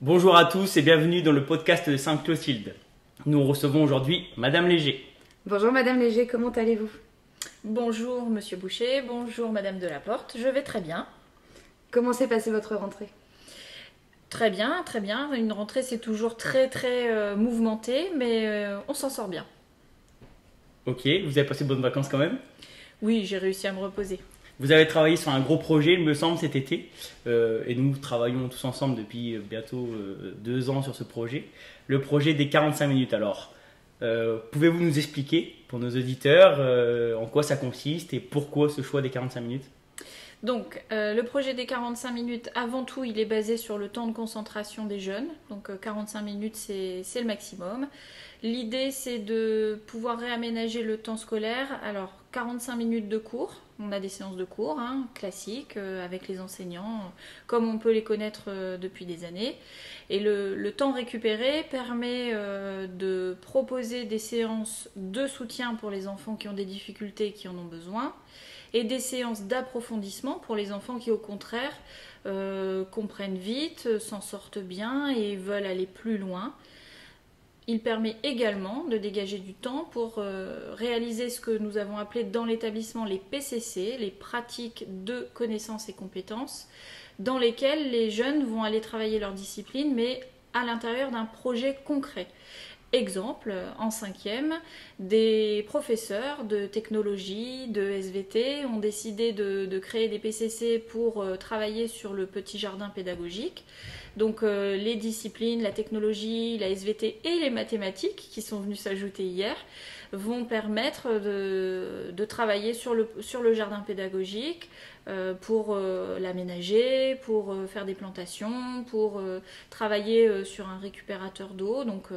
Bonjour à tous et bienvenue dans le podcast de Saint-Clotilde. Nous recevons aujourd'hui Madame Léger. Bonjour Madame Léger, comment allez-vous? Bonjour Monsieur Boucher, bonjour Madame Delaporte, je vais très bien. Comment s'est passée votre rentrée? Très bien, très bien. Une rentrée c'est toujours très mouvementé, mais on s'en sort bien. Ok, vous avez passé de bonnes vacances quand même? Oui, j'ai réussi à me reposer. Vous avez travaillé sur un gros projet, il me semble, cet été. Et nous travaillons tous ensemble depuis bientôt 2 ans sur ce projet. Le projet des 45 minutes. Alors, pouvez-vous nous expliquer, pour nos auditeurs, en quoi ça consiste et pourquoi ce choix des 45 minutes? Donc, le projet des 45 minutes, avant tout, il est basé sur le temps de concentration des jeunes. Donc, 45 minutes, c'est le maximum. L'idée, c'est de pouvoir réaménager le temps scolaire. Alors, 45 minutes de cours. On a des séances de cours classiques avec les enseignants, comme on peut les connaître depuis des années. Et le temps récupéré permet de proposer des séances de soutien pour les enfants qui ont des difficultés et qui en ont besoin, et des séances d'approfondissement pour les enfants qui, au contraire, comprennent vite, s'en sortent bien et veulent aller plus loin. Il permet également de dégager du temps pour réaliser ce que nous avons appelé dans l'établissement les PCC, les pratiques de connaissances et compétences, dans lesquelles les jeunes vont aller travailler leur discipline, mais à l'intérieur d'un projet concret. Exemple, en 5e, des professeurs de technologie, de SVT ont décidé de créer des PCC pour travailler sur le petit jardin pédagogique. Donc les disciplines, la technologie, la SVT et les mathématiques qui sont venues s'ajouter hier vont permettre de travailler sur le jardin pédagogique pour l'aménager, pour faire des plantations, pour travailler sur un récupérateur d'eau. Donc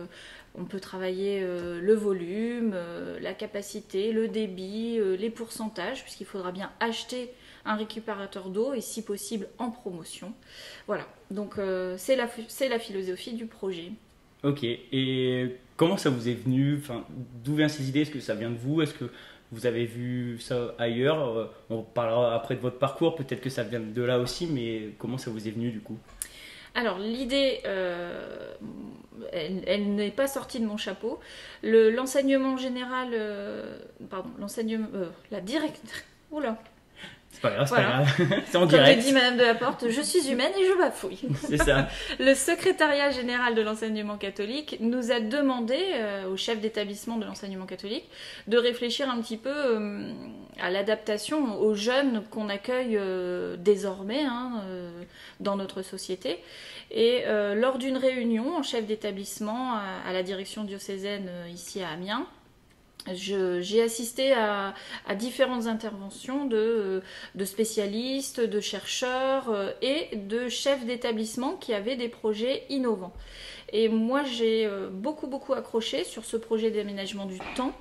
on peut travailler le volume, la capacité, le débit, les pourcentages, puisqu'il faudra bien acheter un récupérateur d'eau et si possible en promotion. Voilà, donc c'est la philosophie du projet. Ok, et comment ça vous est venu? Enfin, d'où viennent ces idées? Est-ce que ça vient de vous? Est-ce que vous avez vu ça ailleurs? On parlera après de votre parcours, peut-être que ça vient de là aussi, mais comment ça vous est venu du coup? Alors l'idée, elle n'est pas sortie de mon chapeau. L'enseignement général, la directrice... Oula. C'est pas grave, c'est Voilà. pas grave. C'est en Comme le direct. dit Madame Delaporte, je suis humaine et je bafouille. C'est ça. Le secrétariat général de l'enseignement catholique nous a demandé, au chef d'établissement de l'enseignement catholique, de réfléchir un petit peu à l'adaptation aux jeunes qu'on accueille désormais dans notre société. Et lors d'une réunion en chef d'établissement à la direction diocésaine ici à Amiens, j'ai assisté à différentes interventions de spécialistes, de chercheurs et de chefs d'établissement qui avaient des projets innovants. Et moi, j'ai beaucoup accroché sur ce projet d'aménagement du temps.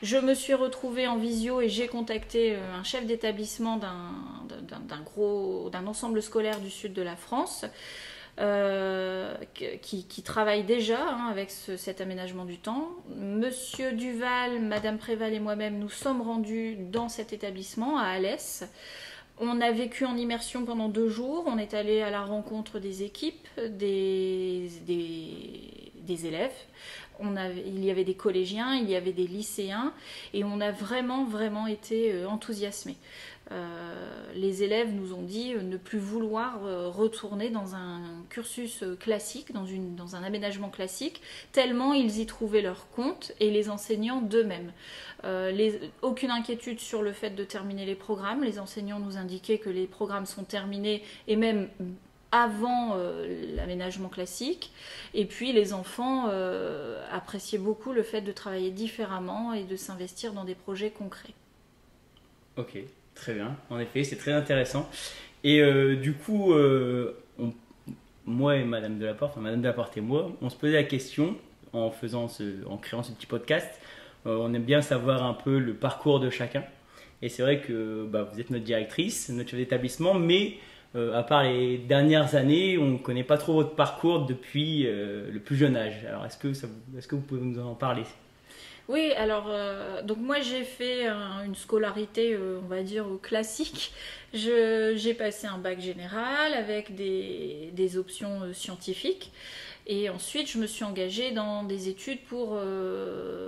Je me suis retrouvée en visio et j'ai contacté un chef d'établissement d'un ensemble scolaire du sud de la France. Qui travaille déjà avec cet aménagement du temps. Monsieur Duval, Madame Préval et moi-même nous sommes rendus dans cet établissement à Alès. On a vécu en immersion pendant 2 jours. On est allé à la rencontre des équipes, des élèves. Il y avait des collégiens, il y avait des lycéens et on a vraiment été enthousiasmés. Les élèves nous ont dit ne plus vouloir retourner dans un cursus classique, dans un aménagement classique, tellement ils y trouvaient leur compte et les enseignants d'eux-mêmes. Aucune inquiétude sur le fait de terminer les programmes. Les enseignants nous indiquaient que les programmes sont terminés et même avant l'aménagement classique. Et puis les enfants appréciaient beaucoup le fait de travailler différemment et de s'investir dans des projets concrets. Ok, très bien. En effet, c'est très intéressant. Et du coup, moi et Madame Delaporte, Madame Delaporte et moi, on se posait la question en créant ce petit podcast. On aime bien savoir un peu le parcours de chacun. Et c'est vrai que vous êtes notre directrice, notre chef d'établissement, mais à part les dernières années, on ne connaît pas trop votre parcours depuis le plus jeune âge. Alors, est-ce que vous pouvez nous en parler? Oui, alors, donc moi j'ai fait une scolarité, on va dire, classique. J'ai passé un bac général avec des options scientifiques. Et ensuite, je me suis engagée dans des études pour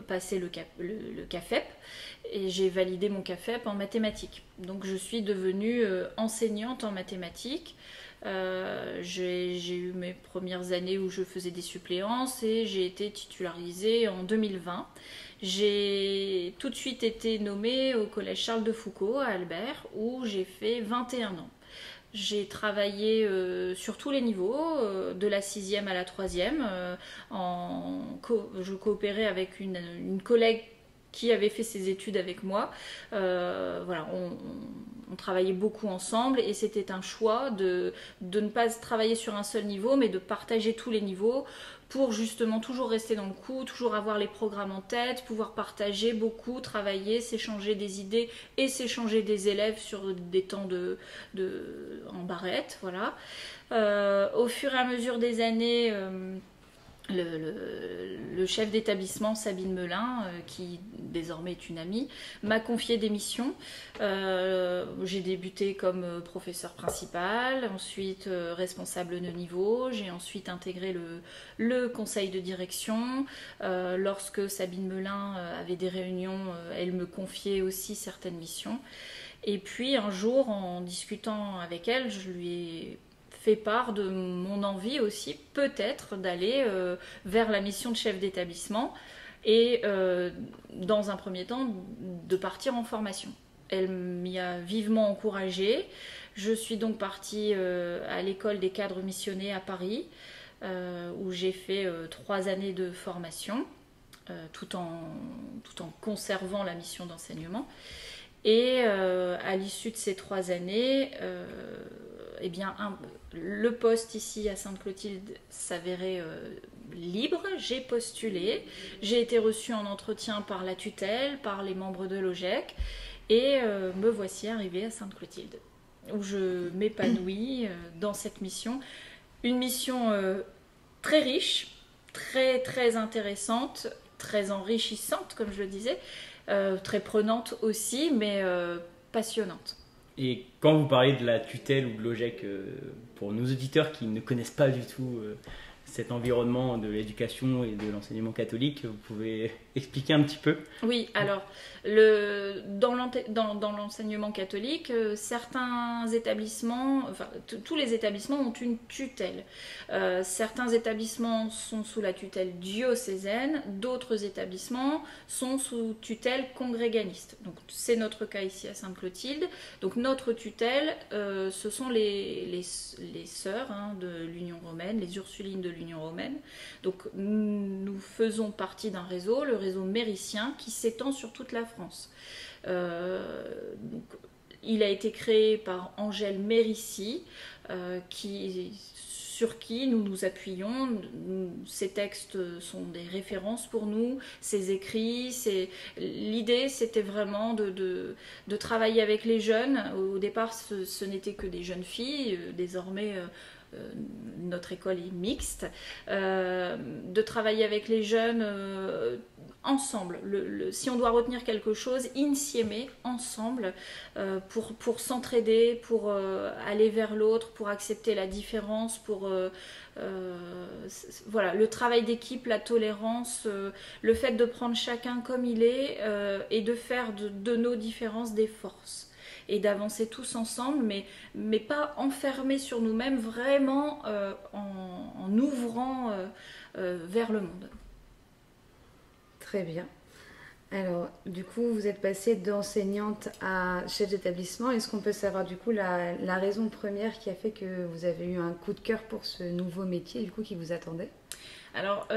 passer le CAFEP. Et j'ai validé mon CAFEP en mathématiques. Donc je suis devenue enseignante en mathématiques. J'ai eu mes premières années où je faisais des suppléances et j'ai été titularisée en 2020. J'ai tout de suite été nommée au collège Charles de Foucault à Albert où j'ai fait 21 ans. J'ai travaillé sur tous les niveaux, de la 6e à la 3e. Je coopérais avec une collègue qui avait fait ses études avec moi. Voilà, on travaillait beaucoup ensemble et c'était un choix de ne pas travailler sur un seul niveau, mais de partager tous les niveaux pour justement toujours rester dans le coup, toujours avoir les programmes en tête, pouvoir partager beaucoup, travailler, s'échanger des idées et s'échanger des élèves sur des temps en barrette. Voilà. Au fur et à mesure des années... Le chef d'établissement Sabine Melin, qui désormais est une amie, m'a confié des missions. J'ai débuté comme professeur principal, ensuite responsable de niveau, j'ai ensuite intégré le conseil de direction. Lorsque Sabine Melin avait des réunions, elle me confiait aussi certaines missions. Et puis un jour, en discutant avec elle, je lui ai fait part de mon envie aussi peut-être d'aller vers la mission de chef d'établissement et dans un premier temps de partir en formation. Elle m'y a vivement encouragée. Je suis donc partie à l'école des cadres missionnés à Paris où j'ai fait 3 années de formation tout en conservant la mission d'enseignement. Et à l'issue de ces 3 années, eh bien, le poste ici à Sainte-Clotilde s'avérait libre. J'ai postulé, j'ai été reçue en entretien par la tutelle, par les membres de l'OGEC et me voici arrivée à Sainte-Clotilde où je m'épanouis dans cette mission. Une mission très riche, très très intéressante, très enrichissante comme je le disais, très prenante aussi, mais passionnante. Et quand vous parlez de la tutelle ou de l'OGEC, pour nos auditeurs qui ne connaissent pas du tout cet environnement de l'éducation et de l'enseignement catholique, vous pouvez expliquer un petit peu? Oui, alors, dans l'enseignement catholique, certains établissements, enfin tous les établissements ont une tutelle. Certains établissements sont sous la tutelle diocésaine, d'autres établissements sont sous tutelle congréganiste. Donc c'est notre cas ici à Sainte-Clotilde. Donc notre tutelle, ce sont les sœurs de l'Union romaine, les Ursulines de l'Union romaine. Donc nous faisons partie d'un réseau, le réseau méricien, qui s'étend sur toute la France. Donc, il a été créé par Angèle Mérici, sur qui nous nous appuyons. Ces textes sont des références pour nous, ces écrits. L'idée, c'était vraiment de travailler avec les jeunes. Au départ, ce n'était que des jeunes filles. Désormais, notre école est mixte. De travailler avec les jeunes ensemble. Si on doit retenir quelque chose, insieme, ensemble, pour s'entraider, pour aller vers l'autre, pour accepter la différence, pour voilà, le travail d'équipe, la tolérance, le fait de prendre chacun comme il est et de faire de nos différences des forces et d'avancer tous ensemble, mais pas enfermés sur nous-mêmes, vraiment en ouvrant vers le monde. Très bien. Alors, du coup, vous êtes passée d'enseignante à chef d'établissement. Est-ce qu'on peut savoir, du coup, la raison première qui a fait que vous avez eu un coup de cœur pour ce nouveau métier, du coup, qui vous attendait? Alors,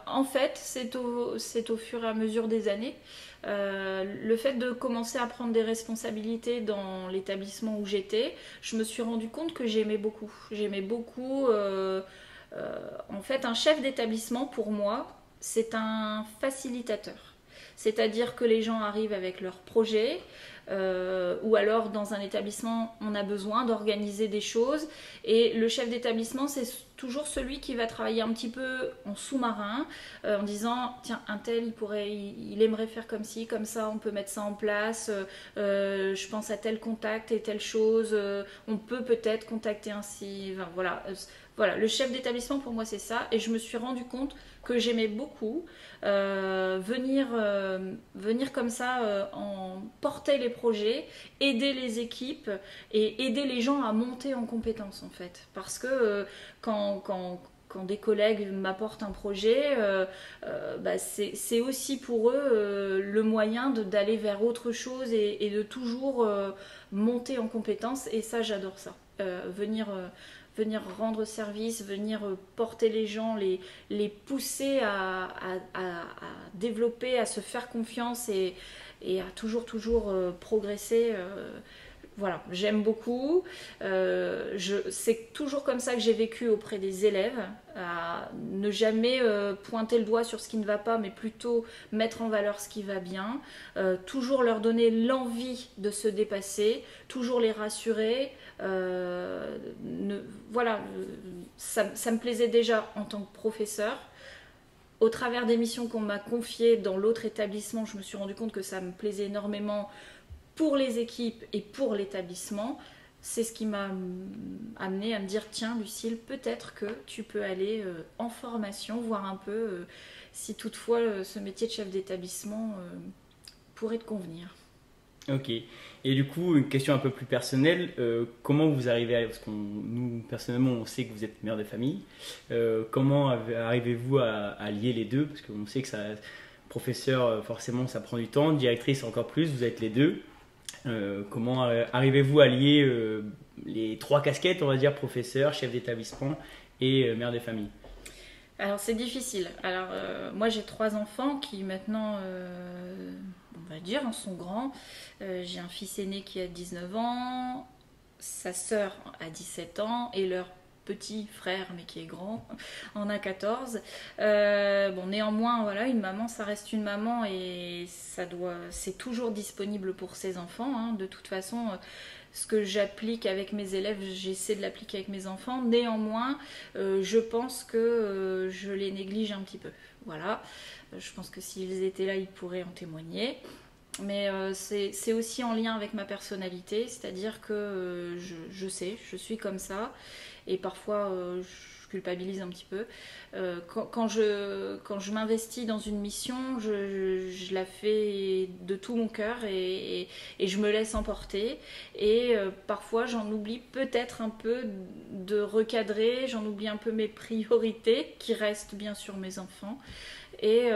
en fait, c'est au fur et à mesure des années. Le fait de commencer à prendre des responsabilités dans l'établissement où j'étais, je me suis rendu compte que j'aimais beaucoup. J'aimais beaucoup... en fait, un chef d'établissement, pour moi, c'est un facilitateur. C'est-à-dire que les gens arrivent avec leurs projets, ou alors dans un établissement, on a besoin d'organiser des choses. Et le chef d'établissement, c'est toujours celui qui va travailler un petit peu en sous-marin, en disant, tiens, un tel, il aimerait faire comme ci, comme ça, on peut mettre ça en place, je pense à tel contact et telle chose, on peut peut-être contacter ainsi, enfin, voilà. Voilà, le chef d'établissement pour moi c'est ça, et je me suis rendu compte que j'aimais beaucoup venir comme ça, en porter les projets, aider les équipes et aider les gens à monter en compétences en fait. Parce que quand des collègues m'apportent un projet, c'est aussi pour eux le moyen d'aller vers autre chose et de toujours monter en compétences, et ça j'adore ça. Venir rendre service, venir porter les gens, les pousser à développer, à se faire confiance et à toujours progresser. Voilà, j'aime beaucoup. C'est toujours comme ça que j'ai vécu auprès des élèves, à ne jamais pointer le doigt sur ce qui ne va pas, mais plutôt mettre en valeur ce qui va bien. Toujours leur donner l'envie de se dépasser, toujours les rassurer. Voilà, ça me plaisait déjà en tant que professeur. Au travers des missions qu'on m'a confiées dans l'autre établissement, je me suis rendu compte que ça me plaisait énormément pour les équipes et pour l'établissement. C'est ce qui m'a amené à me dire, tiens Lucille, peut-être que tu peux aller en formation, voir un peu si toutefois ce métier de chef d'établissement pourrait te convenir. Ok. Et du coup, une question un peu plus personnelle, comment vous arrivez à... Parce que nous, personnellement, on sait que vous êtes mère de famille. Comment arrivez-vous à lier les deux? Parce qu'on sait que ça, professeur, forcément, ça prend du temps. Directrice, encore plus, vous êtes les deux. Comment arrivez-vous à lier les trois casquettes, on va dire, professeur, chef d'établissement et mère de famille? Alors c'est difficile. Alors moi j'ai 3 enfants qui maintenant, on va dire, sont grands. J'ai un fils aîné qui a 19 ans, sa sœur a 17 ans et leur petit frère, mais qui est grand, en a 14. Néanmoins, voilà, une maman, ça reste une maman et c'est toujours disponible pour ses enfants. Hein. De toute façon, ce que j'applique avec mes élèves, j'essaie de l'appliquer avec mes enfants. Néanmoins, je pense que je les néglige un petit peu. Voilà. Je pense que s'ils étaient là, ils pourraient en témoigner. Mais c'est aussi en lien avec ma personnalité, c'est-à-dire que je sais, je suis comme ça. Et parfois, je culpabilise un petit peu. Quand je m'investis dans une mission, je la fais de tout mon cœur et je me laisse emporter. Et parfois, j'en oublie peut-être un peu de recadrer, j'en oublie un peu mes priorités, qui restent bien sûr mes enfants. Et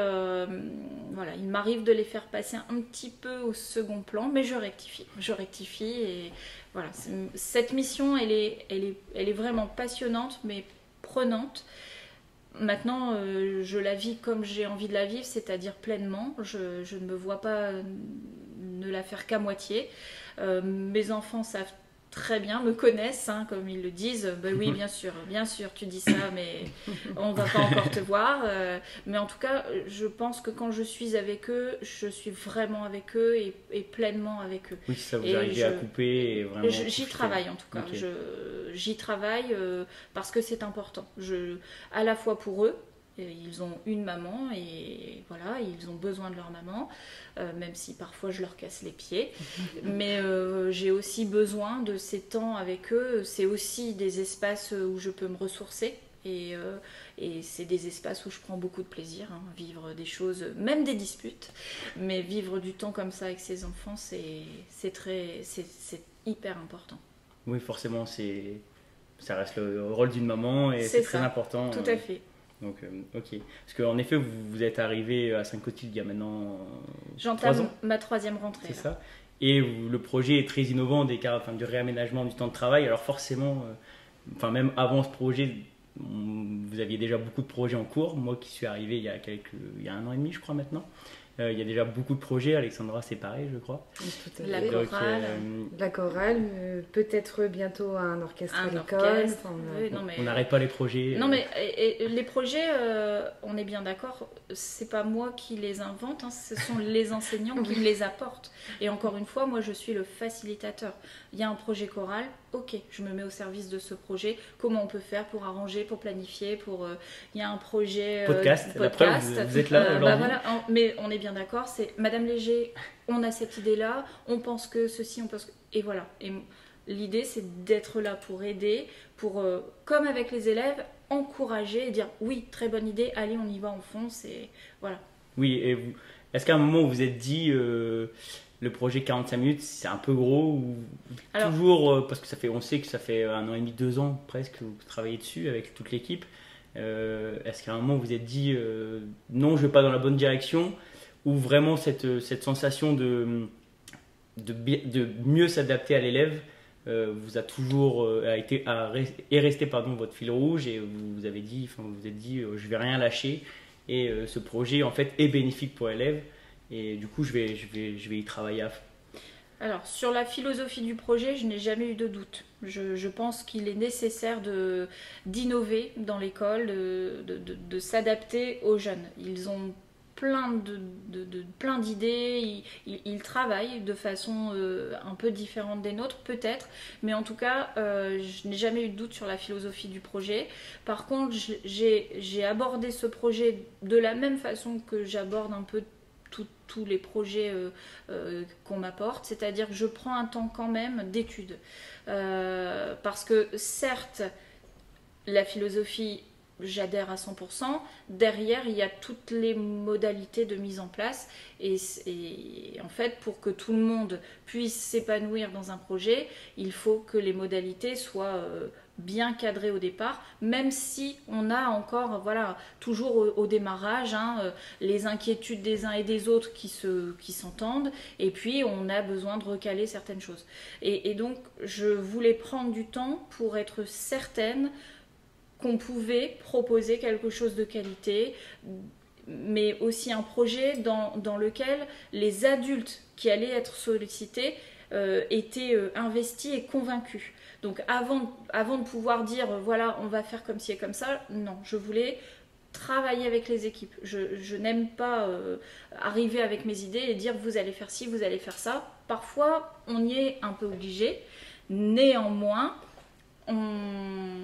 voilà, il m'arrive de les faire passer un petit peu au second plan, mais je rectifie et voilà. Cette mission, elle est vraiment passionnante, mais prenante. Maintenant, je la vis comme j'ai envie de la vivre, c'est-à-dire pleinement. Je ne me vois pas ne la faire qu'à moitié. Mes enfants savent très bien, me connaissent, hein, comme ils le disent. Ben oui, bien sûr, tu dis ça, mais on va pas encore te voir. Mais en tout cas, je pense que quand je suis avec eux, je suis vraiment avec eux et pleinement avec eux. Oui, ça vous arrive à couper et vraiment... J'y travaille en tout cas. Okay. J'y travaille parce que c'est important. À la fois pour eux, ils ont une maman et voilà, ils ont besoin de leur maman, même si parfois je leur casse les pieds. Mais j'ai aussi besoin de ces temps avec eux. C'est aussi des espaces où je peux me ressourcer et c'est des espaces où je prends beaucoup de plaisir. Hein, vivre des choses, même des disputes, mais vivre du temps comme ça avec ses enfants, c'est hyper important. Oui, forcément, ça reste le rôle d'une maman et c'est très important. Tout à fait. Donc, ok. Parce qu'en effet, vous êtes arrivé à Sainte-Clotilde il y a maintenant 3 ans. J'entame ma 3e rentrée. C'est ça. Et le projet est très innovant du réaménagement du temps de travail. Alors forcément, même avant ce projet, vous aviez déjà beaucoup de projets en cours. Moi qui suis arrivé il y a 1 an et demi, je crois maintenant. Il y a déjà beaucoup de projets. Alexandra, c'est pareil, je crois. Tout à La fait. chorale. La chorale, peut-être bientôt un orchestre à Un l'école. orchestre. Enfin, Oui, non, mais... On n'arrête pas les projets. Non mais et les projets, on est bien d'accord, c'est pas moi qui les invente, hein, ce sont les enseignants qui me les apportent. Et encore une fois, moi je suis le facilitateur. Il y a un projet choral, ok, je me mets au service de ce projet. Comment on peut faire pour arranger, pour planifier, pour il y a un projet podcast. La preuve, vous êtes là aujourd'hui. Voilà, mais on est bien d'accord, c'est Madame Léger, on a cette idée-là, on pense que ceci, on pense que... Et voilà. Et l'idée, c'est d'être là pour aider, pour, comme avec les élèves, encourager et dire oui, très bonne idée, allez, on y va, on fonce, et voilà. Oui, et vous, est-ce qu'à un moment vous vous êtes dit le projet 45 minutes, c'est un peu gros ou Alors, toujours, parce que on sait que ça fait 1 an et demi, 2 ans presque que vous travaillez dessus avec toute l'équipe. Est-ce qu'à un moment vous vous êtes dit non, je vais pas dans la bonne direction, ou vraiment cette sensation de mieux s'adapter à l'élève vous a toujours est resté votre fil rouge, et vous avez dit, enfin vous vous êtes dit je vais rien lâcher, et ce projet en fait est bénéfique pour l'élève, et du coup je vais y travailler à fond. Alors, sur la philosophie du projet, je n'ai jamais eu de doute. Je pense qu'il est nécessaire d'innover dans l'école, de s'adapter aux jeunes. Ils ont plein d'idées, ils travaillent de façon un peu différente des nôtres, peut-être, mais en tout cas, je n'ai jamais eu de doute sur la philosophie du projet. Par contre, j'ai abordé ce projet de la même façon que j'aborde un peu tous les projets qu'on m'apporte, c'est-à-dire que je prends un temps quand même d'étude. Parce que certes, la philosophie, j'adhère à 100%, derrière il y a toutes les modalités de mise en place, et en fait pour que tout le monde puisse s'épanouir dans un projet, il faut que les modalités soient bien cadré au départ, même si on a encore, voilà, toujours au démarrage, les inquiétudes des uns et des autres qui s'entendent, et puis on a besoin de recaler certaines choses. Et donc, je voulais prendre du temps pour être certaine qu'on pouvait proposer quelque chose de qualité, mais aussi un projet dans lequel les adultes qui allaient être sollicités étaient investis et convaincus. Donc avant de pouvoir dire voilà, on va faire comme ci et comme ça, non, je voulais travailler avec les équipes. Je n'aime pas arriver avec mes idées et dire vous allez faire ci, vous allez faire ça. Parfois, on y est un peu obligé. Néanmoins, on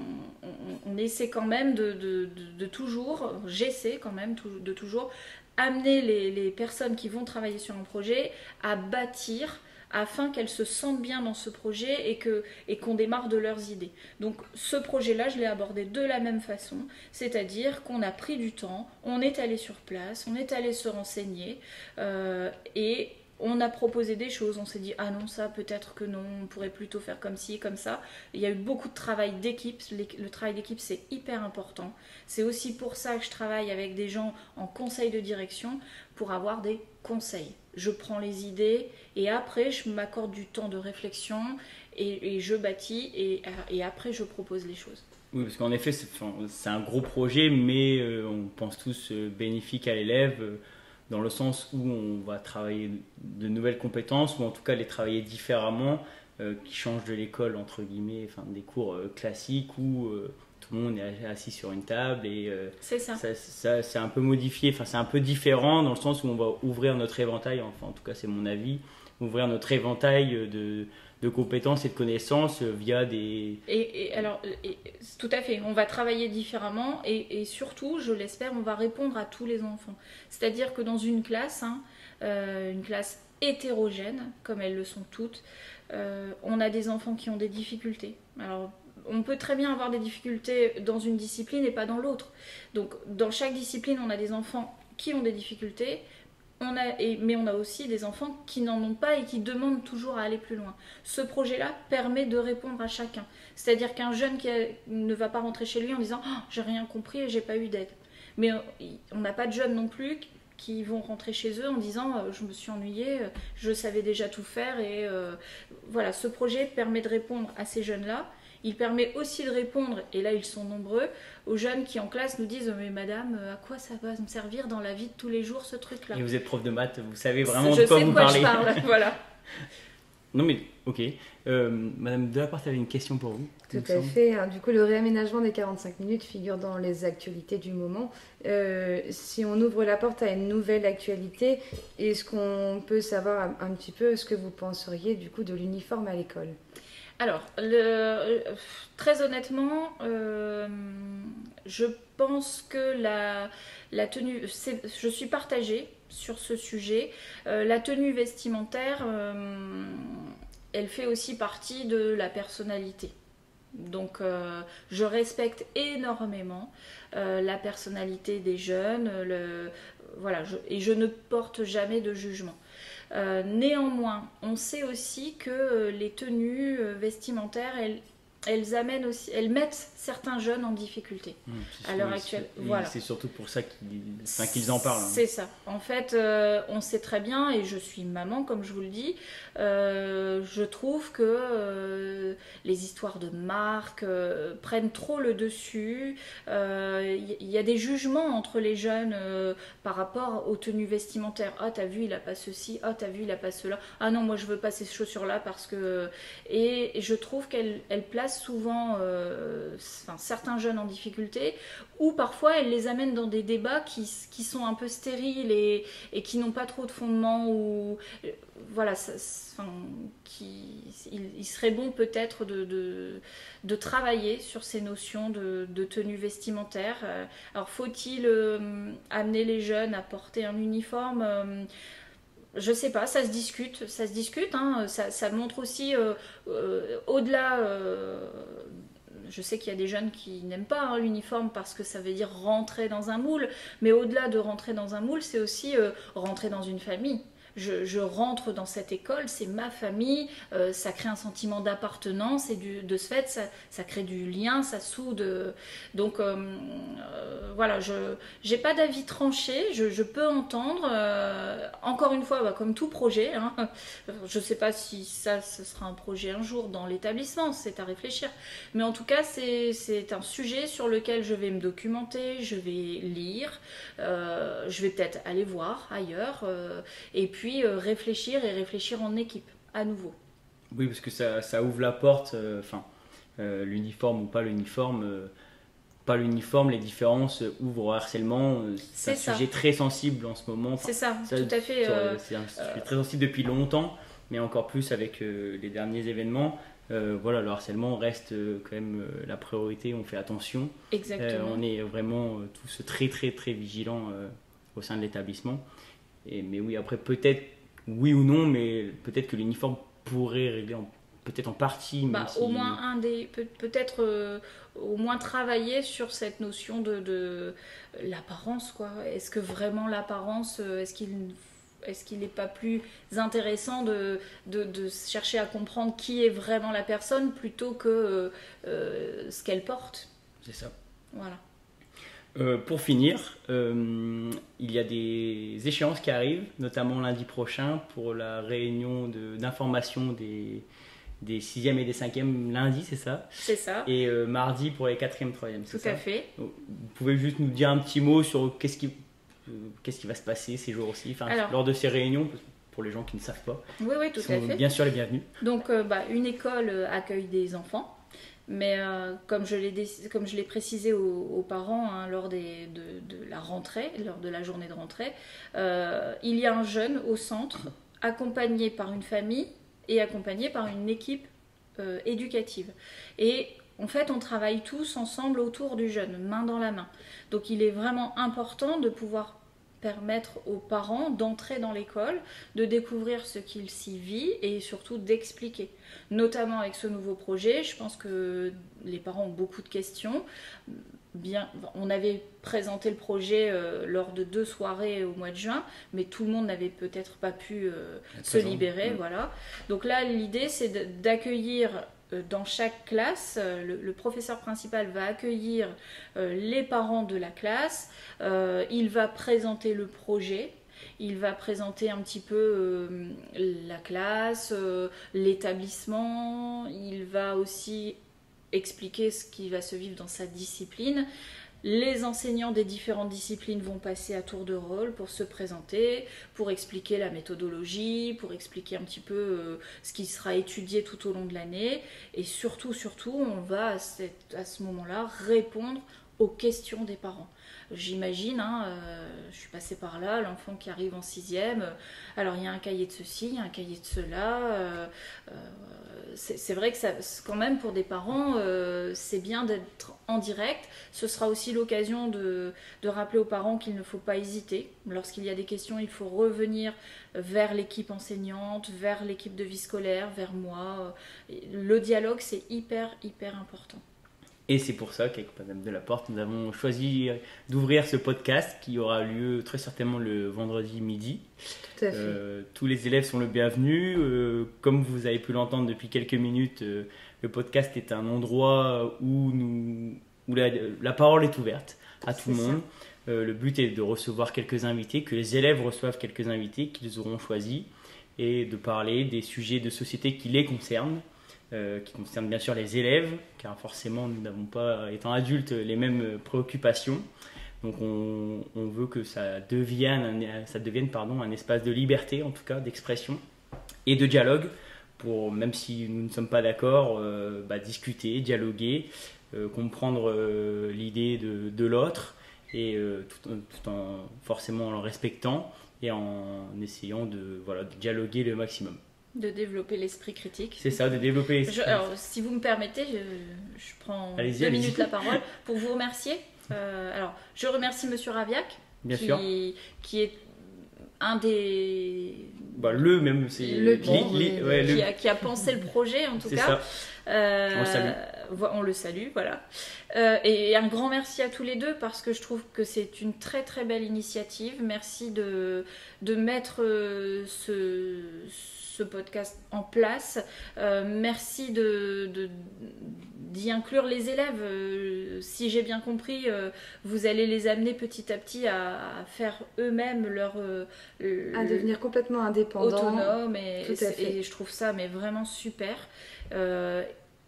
essaie quand même de toujours, j'essaie quand même de toujours amener les personnes qui vont travailler sur un projet à bâtir, afin qu'elles se sentent bien dans ce projet et qu'on démarre de leurs idées. Donc ce projet-là, je l'ai abordé de la même façon, c'est-à-dire qu'on a pris du temps, on est allé sur place, on est allé se renseigner, et on a proposé des choses, on s'est dit ah non, ça peut-être que non, on pourrait plutôt faire comme ci, comme ça. Il y a eu beaucoup de travail d'équipe, le travail d'équipe c'est hyper important. C'est aussi pour ça que je travaille avec des gens en conseil de direction, pour avoir des conseils. Je prends les idées et après je m'accorde du temps de réflexion et je bâtis et après je propose les choses. Oui, parce qu'en effet c'est un gros projet, mais on pense tous bénéfique à l'élève, dans le sens où on va travailler de nouvelles compétences, ou en tout cas les travailler différemment, qui changent de l'école entre guillemets, enfin des cours classiques où tout le monde est assis sur une table, et c'est ça. C'est un peu modifié, enfin c'est un peu différent dans le sens où on va ouvrir notre éventail, enfin en tout cas c'est mon avis, ouvrir notre éventail de compétences et de connaissances via des... Alors, tout à fait, on va travailler différemment, et surtout, je l'espère, on va répondre à tous les enfants. C'est-à-dire que dans une classe hétérogène, comme elles le sont toutes, on a des enfants qui ont des difficultés. Alors, on peut très bien avoir des difficultés dans une discipline et pas dans l'autre. Donc, dans chaque discipline, on a des enfants qui ont des difficultés, mais on a aussi des enfants qui n'en ont pas et qui demandent toujours à aller plus loin. Ce projet-là permet de répondre à chacun. C'est-à-dire qu'un jeune qui ne va pas rentrer chez lui en disant oh, « j'ai rien compris et j'ai pas eu d'aide ». Mais on n'a pas de jeunes non plus qui vont rentrer chez eux en disant je me suis ennuyée, je savais déjà tout faire, et voilà, ce projet permet de répondre à ces jeunes-là. il permet aussi de répondre, et là ils sont nombreux, aux jeunes qui en classe nous disent mais madame, à quoi ça va me servir dans la vie de tous les jours ce truc-là? Et vous êtes prof de maths, vous savez vraiment de quoi vous Je sais parlez. de quoi je parle, voilà. Non mais ok. Madame Delaport avait une question pour vous. Tout à fait. Du coup, le réaménagement des 45 minutes figure dans les actualités du moment. Si on ouvre la porte à une nouvelle actualité, est-ce qu'on peut savoir un petit peu ce que vous penseriez du coup de l'uniforme à l'école? Alors, très honnêtement, je pense que la tenue, je suis partagée sur ce sujet. La tenue vestimentaire, elle fait aussi partie de la personnalité. Donc, je respecte énormément la personnalité des jeunes, voilà, et je ne porte jamais de jugement. Néanmoins, on sait aussi que les tenues vestimentaires, elles mettent certains jeunes en difficulté à l'heure actuelle. Voilà. C'est surtout pour ça qu'ils en parlent. C'est ça. En fait, on sait très bien, et je suis maman, comme je vous le dis, je trouve que les histoires de marques prennent trop le dessus. Il y a des jugements entre les jeunes par rapport aux tenues vestimentaires. Ah, t'as vu, il a pas ceci. Ah, t'as vu, il a pas cela. Ah non, moi je veux pas ces chaussures-là parce que... Et je trouve qu'elle place souvent certains jeunes en difficulté, ou parfois elle les amène dans des débats qui sont un peu stériles et qui n'ont pas trop de fondement, ou voilà, il serait bon peut-être de travailler sur ces notions de tenue vestimentaire. Alors faut-il amener les jeunes à porter un uniforme? Je sais pas, ça se discute, hein, ça montre aussi au-delà. Je sais qu'il y a des jeunes qui n'aiment pas l'uniforme parce que ça veut dire rentrer dans un moule, mais au-delà de rentrer dans un moule, c'est aussi rentrer dans une famille. Je rentre dans cette école, c'est ma famille, ça crée un sentiment d'appartenance, et de ce fait, ça crée du lien, ça soude. Donc voilà, je n'ai pas d'avis tranché, je peux entendre. Encore une fois, comme tout projet, hein, je ne sais pas si ce sera un projet un jour dans l'établissement, c'est à réfléchir. Mais en tout cas, c'est un sujet sur lequel je vais me documenter, je vais lire, je vais peut-être aller voir ailleurs, et puis réfléchir en équipe à nouveau. Oui, parce que ça ouvre la porte, l'uniforme ou pas l'uniforme, les différences ouvrent au harcèlement. C'est un sujet très sensible en ce moment. C'est ça, tout à fait. C'est un sujet très sensible depuis longtemps, mais encore plus avec les derniers événements. Voilà, le harcèlement reste quand même la priorité, on fait attention. Exactement. On est vraiment tous très très très vigilants au sein de l'établissement. Mais oui, après peut-être, oui ou non, mais peut-être que l'uniforme pourrait régler peut-être en partie. Même si... Au moins peut-être au moins travailler sur cette notion de l'apparence, quoi. Est-ce que vraiment l'apparence, est-ce qu'il n'est pas plus intéressant de chercher à comprendre qui est vraiment la personne plutôt que ce qu'elle porte? C'est ça. Voilà. Pour finir, il y a des échéances qui arrivent, notamment lundi prochain pour la réunion d'information des 6e et des 5e lundi, c'est ça? C'est ça. Et mardi pour les 4e, 3e, c'est ça? Tout à fait. Vous pouvez juste nous dire un petit mot sur qu'est-ce qui va se passer ces jours-ci, lors de ces réunions, pour les gens qui ne savent pas? Oui, tout à fait. Bien sûr les bienvenus. Donc, une école accueille des enfants. Mais comme je l'ai précisé aux parents, hein, lors de la rentrée, lors de la journée de rentrée, il y a un jeune au centre, accompagné par une famille et accompagné par une équipe éducative. Et en fait, on travaille tous ensemble autour du jeune, main dans la main. Donc il est vraiment important de pouvoir permettre aux parents d'entrer dans l'école, de découvrir ce qu'il s'y vit et surtout d'expliquer. Notamment avec ce nouveau projet, je pense que les parents ont beaucoup de questions. On avait présenté le projet lors de 2 soirées au mois de juin, mais tout le monde n'avait peut-être pas pu se libérer. Voilà. Donc là, l'idée, c'est d'accueillir dans chaque classe, le professeur principal va accueillir les parents de la classe, il va présenter le projet, il va présenter un petit peu la classe, l'établissement, il va aussi expliquer ce qui va se vivre dans sa discipline. Les enseignants des différentes disciplines vont passer à tour de rôle pour se présenter, pour expliquer la méthodologie, pour expliquer un petit peu ce qui sera étudié tout au long de l'année. Et surtout, on va à ce moment-là répondre aux questions des parents. J'imagine, je suis passée par là, l'enfant qui arrive en 6e, alors il y a un cahier de ceci, il y a un cahier de cela. C'est vrai que ça, quand même pour des parents, c'est bien d'être en direct. Ce sera aussi l'occasion de rappeler aux parents qu'il ne faut pas hésiter. Lorsqu'il y a des questions, il faut revenir vers l'équipe enseignante, vers l'équipe de vie scolaire, vers moi. Le dialogue, c'est hyper important. Et c'est pour ça qu'avec Madame Delaporte, nous avons choisi d'ouvrir ce podcast qui aura lieu très certainement le vendredi midi. Tout à fait. Tous les élèves sont le bienvenu. Comme vous avez pu l'entendre depuis quelques minutes, le podcast est un endroit où la parole est ouverte à tout le monde. Le but est de recevoir quelques invités, que les élèves reçoivent quelques invités qu'ils auront choisis et de parler des sujets de société qui les concernent. Qui concerne bien sûr les élèves, car forcément nous n'avons pas, étant adultes, les mêmes préoccupations. Donc on veut que ça devienne un espace de liberté, en tout cas d'expression et de dialogue, pour, même si nous ne sommes pas d'accord, discuter, dialoguer, comprendre l'idée de l'autre, et tout en forcément en le respectant et en essayant de dialoguer le maximum. De développer l'esprit critique. C'est ça, de développer l'esprit. Alors, si vous me permettez, je prends 2 minutes la parole pour vous remercier. Alors, je remercie Monsieur Raviac, qui est un des... qui a pensé le projet, en tout cas. On le salue. On le salue, voilà. Et un grand merci à tous les deux, parce que je trouve que c'est une très très belle initiative. Merci de mettre ce podcast en place. Merci d'y inclure les élèves. Si j'ai bien compris, vous allez les amener petit à petit à faire eux-mêmes à devenir complètement indépendants, autonomes, et je trouve ça vraiment super.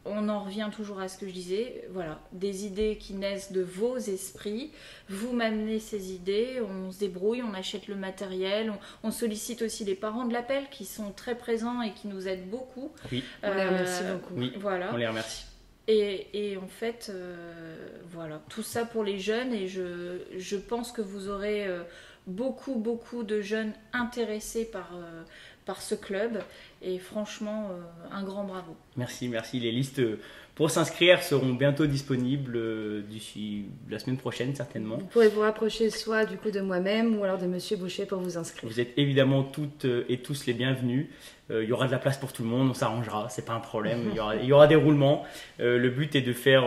On en revient toujours à ce que je disais, voilà, des idées qui naissent de vos esprits. Vous m'amenez ces idées, on se débrouille, on achète le matériel, on sollicite aussi les parents de l'appel qui sont très présents et qui nous aident beaucoup. Oui, on les remercie beaucoup. Oui, voilà. On les remercie. Et en fait, voilà, tout ça pour les jeunes, et je pense que vous aurez beaucoup de jeunes intéressés par ce club, et franchement un grand bravo. Merci. Les listes pour s'inscrire seront bientôt disponibles d'ici la semaine prochaine certainement. Vous pourrez vous rapprocher soit du coup de moi-même ou alors de Monsieur Boucher pour vous inscrire. Vous êtes évidemment toutes et tous les bienvenus. Il y aura de la place pour tout le monde, on s'arrangera, c'est pas un problème. Il y aura des roulements. Le but est de faire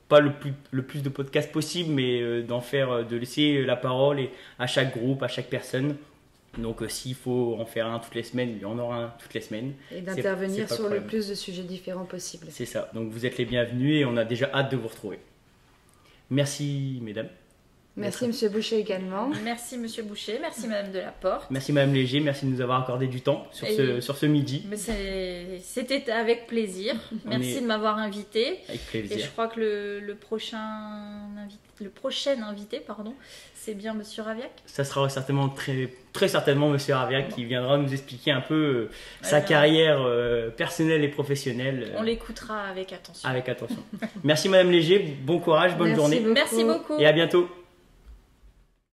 pas le plus de podcasts possible, mais de laisser la parole à chaque groupe, à chaque personne. Donc s'il faut en faire un toutes les semaines, il y en aura un toutes les semaines. Et d'intervenir sur le plus de sujets différents possible. C'est ça, donc vous êtes les bienvenus et on a déjà hâte de vous retrouver. Merci mesdames. Merci Monsieur Boucher également. Merci Monsieur Boucher, merci Madame Delaporte. Merci Madame Léger, merci de nous avoir accordé du temps sur ce midi. C'était avec plaisir, merci de m'avoir invité. Avec plaisir. Et je crois que le prochain invité, c'est bien Monsieur Raviac. Ça sera certainement très certainement Monsieur Raviac qui viendra nous expliquer un peu sa carrière personnelle et professionnelle. On l'écoutera avec attention. Merci Madame Léger, bon courage, bonne journée. Beaucoup. Merci beaucoup. Et à bientôt.